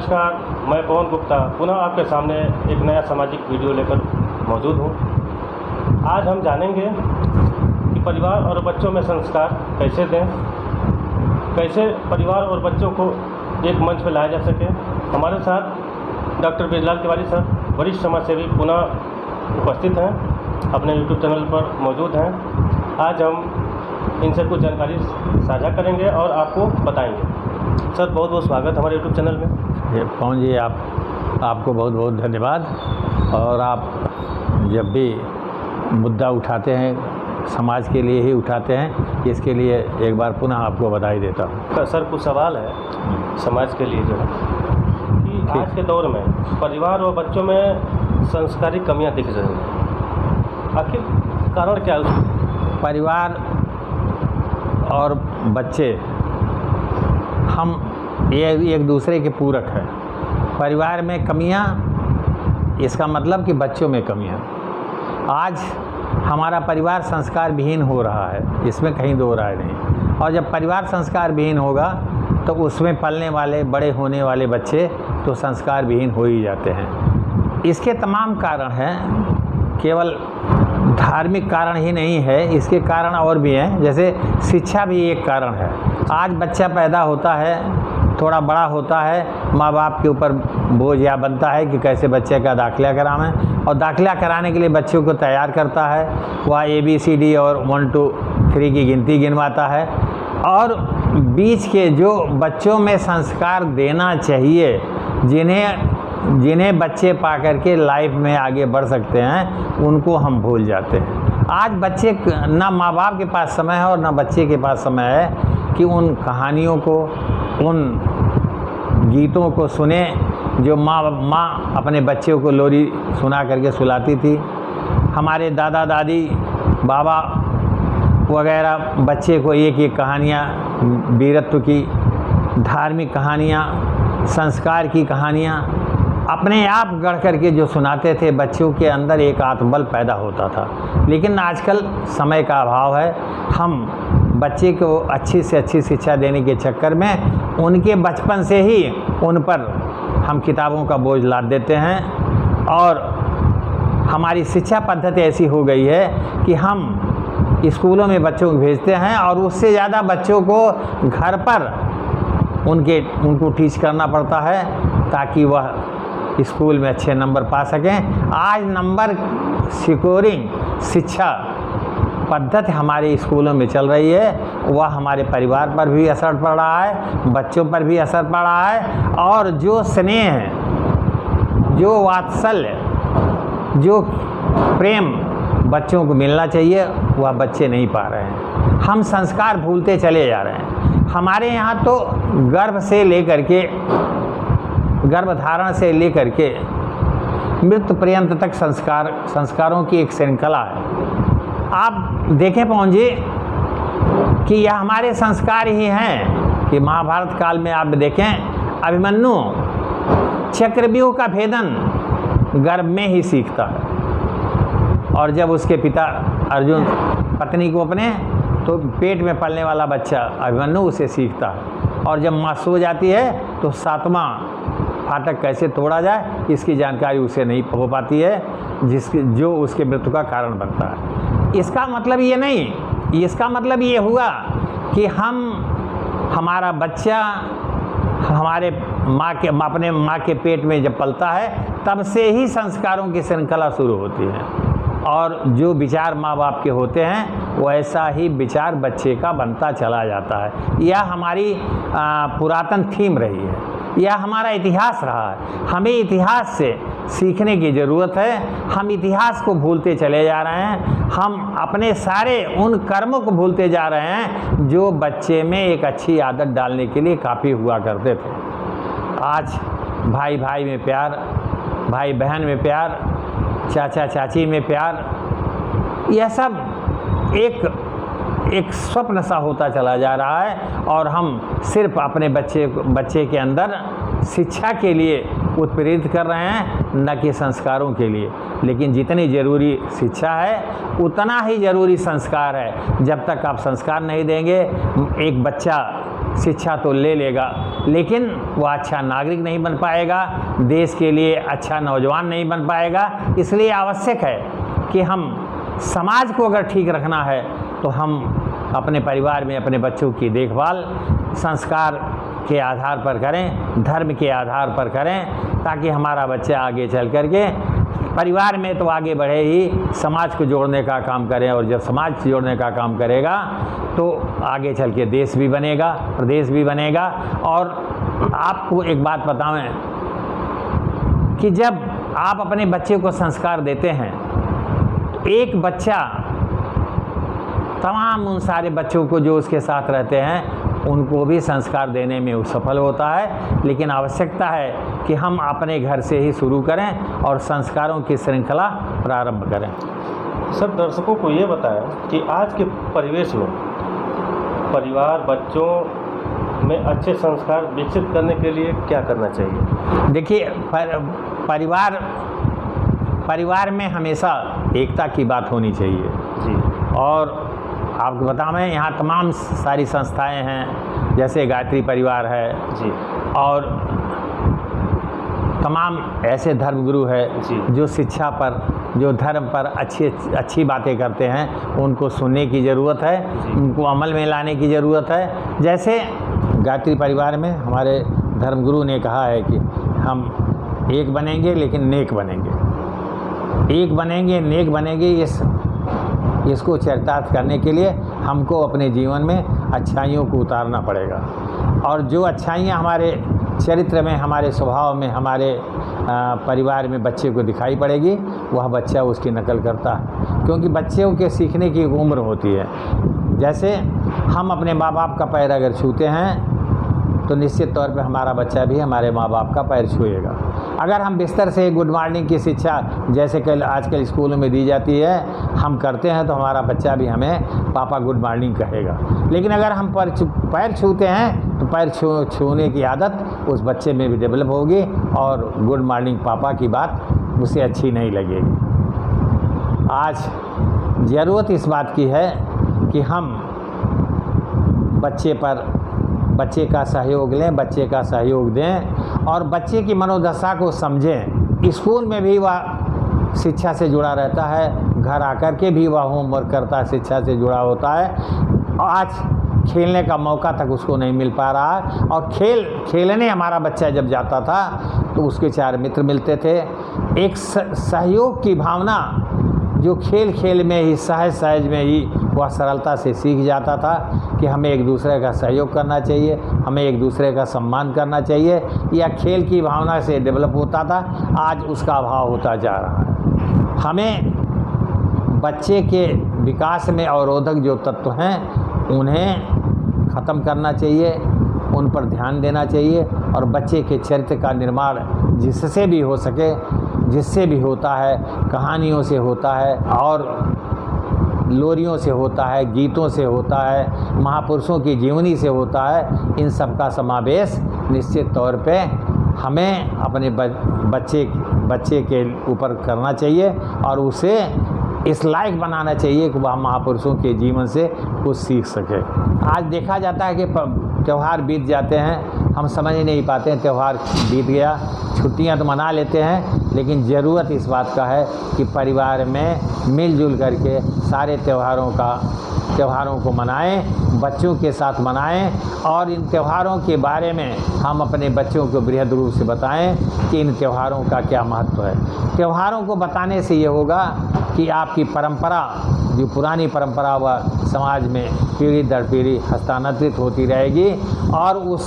नमस्कार, मैं पवन गुप्ता पुनः आपके सामने एक नया सामाजिक वीडियो लेकर मौजूद हूँ। आज हम जानेंगे कि परिवार और बच्चों में संस्कार कैसे दें, कैसे परिवार और बच्चों को एक मंच पर लाया जा सके। हमारे साथ डॉक्टर ब्रिजलाल तिवारी सर, वरिष्ठ समाजसेवी, पुनः उपस्थित हैं, अपने यूट्यूब चैनल पर मौजूद हैं। आज हम इनसे कुछ जानकारी साझा करेंगे और आपको बताएंगे। सर, बहुत बहुत स्वागत हमारे यूट्यूब चैनल में। पवन जी, आपको बहुत बहुत धन्यवाद। और आप जब भी मुद्दा उठाते हैं समाज के लिए ही उठाते हैं, इसके लिए एक बार पुनः आपको बधाई देता हूँ। सर, कुछ सवाल है समाज के लिए जो है कि आज के दौर में परिवार और बच्चों में संस्कारी कमियाँ दिख रही हैं। आखिर कारण क्या है? परिवार और बच्चे हम ये एक दूसरे के पूरक हैं। परिवार में कमियां, इसका मतलब कि बच्चों में कमियां। आज हमारा परिवार संस्कार विहीन हो रहा है, इसमें कहीं दो राय नहीं। और जब परिवार संस्कार विहीन होगा तो उसमें पलने वाले, बड़े होने वाले बच्चे तो संस्कार विहीन हो ही जाते हैं। इसके तमाम कारण हैं, केवल धार्मिक कारण ही नहीं है, इसके कारण और भी हैं। जैसे शिक्षा भी एक कारण है। आज बच्चा पैदा होता है, थोड़ा बड़ा होता है, माँ बाप के ऊपर बोझ या बनता है कि कैसे बच्चे का दाखिला करावें, और दाखिला कराने के लिए बच्चों को तैयार करता है। वह ABCD और 1 2 3 की गिनती गिनवाता है। और बीच के जो बच्चों में संस्कार देना चाहिए, जिन्हें बच्चे पा करके लाइफ में आगे बढ़ सकते हैं, उनको हम भूल जाते हैं। आज बच्चे, ना माँ बाप के पास समय है और ना बच्चे के पास समय है कि उन कहानियों को, उन गीतों को सुने जो माँ अपने बच्चों को लोरी सुना करके सुलाती थी। हमारे दादा दादी, बाबा वगैरह बच्चे को एक एक कहानियाँ, वीरत्व की, धार्मिक कहानियाँ, संस्कार की कहानियाँ अपने आप गढ़ करके जो सुनाते थे, बच्चों के अंदर एक आत्मबल पैदा होता था। लेकिन आजकल समय का अभाव है। हम बच्चे को अच्छी से अच्छी शिक्षा देने के चक्कर में उनके बचपन से ही उन पर हम किताबों का बोझ लाद देते हैं। और हमारी शिक्षा पद्धति ऐसी हो गई है कि हम स्कूलों में बच्चों को भेजते हैं और उससे ज़्यादा बच्चों को घर पर उनको टीच करना पड़ता है ताकि वह स्कूल में अच्छे नंबर पा सकें। आज नंबर सिक्योरिंग शिक्षा पद्धति हमारे स्कूलों में चल रही है, वह हमारे परिवार पर भी असर पड़ रहा है, बच्चों पर भी असर पड़ रहा है। और जो स्नेह है, जो वात्सल्य, जो प्रेम बच्चों को मिलना चाहिए, वह बच्चे नहीं पा रहे हैं। हम संस्कार भूलते चले जा रहे हैं। हमारे यहाँ तो गर्भधारण से लेकर के मृत्यु पर्यंत तक संस्कारों की एक श्रृंखला है। आप देखें पवन जी कि यह हमारे संस्कार ही हैं कि महाभारत काल में आप देखें, अभिमन्यु चक्रव्यूह का भेदन गर्भ में ही सीखता है। और जब उसके पिता अर्जुन पत्नी को अपने, तो पेट में पलने वाला बच्चा अभिमन्यु उसे सीखता है। और जब माँ सो जाती है तो 7वां फाटक कैसे तोड़ा जाए, इसकी जानकारी उसे नहीं हो पाती है, जो उसके मृत्यु का कारण बनता है। इसका मतलब ये नहीं, इसका मतलब ये हुआ कि हमारा बच्चा अपने माँ के पेट में जब पलता है, तब से ही संस्कारों की श्रृंखला शुरू होती है। और जो विचार माँ बाप के होते हैं, वो ऐसा ही विचार बच्चे का बनता चला जाता है। यह हमारी पुरातन थीम रही है, यह हमारा इतिहास रहा है। हमें इतिहास से सीखने की ज़रूरत है। हम इतिहास को भूलते चले जा रहे हैं। हम अपने सारे उन कर्मों को भूलते जा रहे हैं जो बच्चे में एक अच्छी आदत डालने के लिए काफ़ी हुआ करते थे। आज भाई भाई में प्यार, भाई बहन में प्यार, चाचा चाची में प्यार, यह सब एक स्वप्न सा होता चला जा रहा है। और हम सिर्फ अपने बच्चे के अंदर शिक्षा के लिए उत्प्रेरित कर रहे हैं, न कि संस्कारों के लिए। लेकिन जितनी ज़रूरी शिक्षा है, उतना ही ज़रूरी संस्कार है। जब तक आप संस्कार नहीं देंगे, एक बच्चा शिक्षा तो ले लेगा लेकिन वह अच्छा नागरिक नहीं बन पाएगा, देश के लिए अच्छा नौजवान नहीं बन पाएगा। इसलिए आवश्यक है कि हम समाज को अगर ठीक रखना है तो हम अपने परिवार में अपने बच्चों की देखभाल संस्कार के आधार पर करें, धर्म के आधार पर करें, ताकि हमारा बच्चा आगे चल कर के परिवार में तो आगे बढ़े ही, समाज को जोड़ने का काम करें। और जब समाज जोड़ने का काम करेगा तो आगे चल के देश भी बनेगा, प्रदेश भी बनेगा। और आपको एक बात बताएं कि जब आप अपने बच्चे को संस्कार देते हैं, एक बच्चा तमाम उन सारे बच्चों को जो उसके साथ रहते हैं उनको भी संस्कार देने में सफल होता है। लेकिन आवश्यकता है कि हम अपने घर से ही शुरू करें और संस्कारों की श्रृंखला प्रारंभ करें। सर, दर्शकों को ये बताएं कि आज के परिवेश में परिवार बच्चों में अच्छे संस्कार विकसित करने के लिए क्या करना चाहिए? देखिए, परिवार में हमेशा एकता की बात होनी चाहिए जी। और आपको बताएं, यहाँ तमाम सारी संस्थाएं हैं, जैसे गायत्री परिवार है जी, और तमाम ऐसे धर्मगुरु है जी, जो शिक्षा पर, जो धर्म पर अच्छी बातें करते हैं। उनको सुनने की ज़रूरत है, उनको अमल में लाने की ज़रूरत है। जैसे गायत्री परिवार में हमारे धर्मगुरु ने कहा है कि हम एक बनेंगे लेकिन नेक बनेंगे, एक बनेंगे नेक बनेंगे। इसको चरितार्थ करने के लिए हमको अपने जीवन में अच्छाइयों को उतारना पड़ेगा। और जो अच्छाइयाँ हमारे चरित्र में, हमारे स्वभाव में, हमारे परिवार में बच्चे को दिखाई पड़ेगी, वह बच्चा उसकी नकल करता है। क्योंकि बच्चों के सीखने की एक उम्र होती है। जैसे हम अपने माँ बाप का पैर अगर छूते हैं तो निश्चित तौर पे हमारा बच्चा भी हमारे माँ बाप का पैर छुएगा। अगर हम बिस्तर से गुड मॉर्निंग की शिक्षा जैसे कल आजकल स्कूलों में दी जाती है हम करते हैं, तो हमारा बच्चा भी हमें पापा गुड मॉर्निंग कहेगा। लेकिन अगर हम पैर छूते हैं तो पैर छूने की आदत उस बच्चे में भी डेवलप होगी और गुड मॉर्निंग पापा की बात उसे अच्छी नहीं लगेगी। आज ज़रूरत इस बात की है कि हम बच्चे का सहयोग लें, बच्चे का सहयोग दें और बच्चे की मनोदशा को समझें। स्कूल में भी वह शिक्षा से जुड़ा रहता है, घर आकर के भी वह होमवर्क करता है, शिक्षा से जुड़ा होता है। आज खेलने का मौका तक उसको नहीं मिल पा रहा है। और खेलने हमारा बच्चा जब जाता था तो उसके 4 मित्र मिलते थे। एक सहयोग की भावना जो खेल में ही, सहज में ही वह सरलता से सीख जाता था कि हमें एक दूसरे का सहयोग करना चाहिए, हमें एक दूसरे का सम्मान करना चाहिए। या खेल की भावना से डेवलप होता था, आज उसका अभाव होता जा रहा है। हमें बच्चे के विकास में अवरोधक जो तत्व हैं उन्हें ख़त्म करना चाहिए, उन पर ध्यान देना चाहिए और बच्चे के चरित्र का निर्माण जिससे भी हो सके, जिससे भी होता है, कहानियों से होता है और लोरियों से होता है, गीतों से होता है, महापुरुषों की जीवनी से होता है। इन सब का समावेश निश्चित तौर पे हमें अपने बच्चे के ऊपर करना चाहिए और उसे इस लायक बनाना चाहिए कि वह महापुरुषों के जीवन से कुछ सीख सके। आज देखा जाता है कि त्यौहार बीत जाते हैं, हम समझ नहीं पाते हैं त्यौहार बीत गया, छुट्टियां तो मना लेते हैं, लेकिन ज़रूरत इस बात का है कि परिवार में मिलजुल करके सारे त्योहारों को मनाएं, बच्चों के साथ मनाएं और इन त्योहारों के बारे में हम अपने बच्चों को बृहद रूप से बताएं कि इन त्योहारों का क्या महत्व है। त्योहारों को बताने से ये होगा कि आपकी परंपरा, जो पुरानी परंपरा वह समाज में पीढ़ी दर पीढ़ी हस्तांतरित होती रहेगी और वो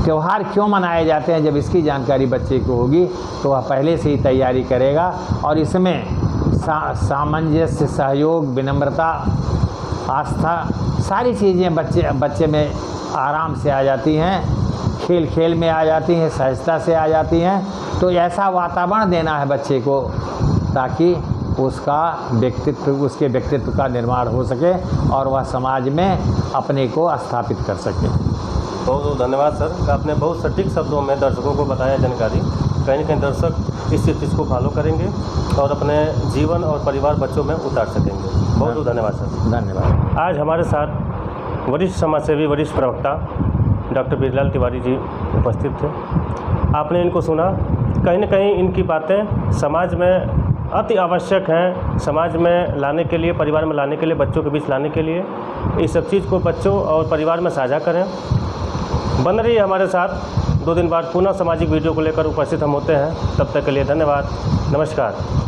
त्यौहार क्यों मनाए जाते हैं, जब इसकी जानकारी बच्चे को होगी तो वह पहले से ही तैयारी करेगा और इसमें सामंजस्य, सहयोग, विनम्रता, आस्था, सारी चीज़ें बच्चे में आराम से आ जाती हैं, खेल में आ जाती हैं, सहजता से आ जाती हैं। तो ऐसा वातावरण देना है बच्चे को ताकि उसके व्यक्तित्व का निर्माण हो सके और वह समाज में अपने को स्थापित कर सके। बहुत बहुत धन्यवाद सर, आपने बहुत सटीक शब्दों में दर्शकों को बताया जानकारी। कहीं न कहीं दर्शक इस चीज़ को फॉलो करेंगे और अपने जीवन और परिवार बच्चों में उतार सकेंगे। बहुत बहुत धन्यवाद सर। धन्यवाद। आज हमारे साथ वरिष्ठ समाजसेवी, वरिष्ठ प्रवक्ता डॉक्टर बिरलाल तिवारी जी उपस्थित थे। आपने इनको सुना, कहीं न कहीं इनकी बातें समाज में अति आवश्यक हैं, समाज में लाने के लिए, परिवार में लाने के लिए, बच्चों के बीच लाने के लिए। इस सब चीज़ को बच्चों और परिवार में साझा करें। बन रही है हमारे साथ। 2 दिन बाद पुनः सामाजिक वीडियो को लेकर उपस्थित हम होते हैं। तब तक के लिए धन्यवाद। नमस्कार।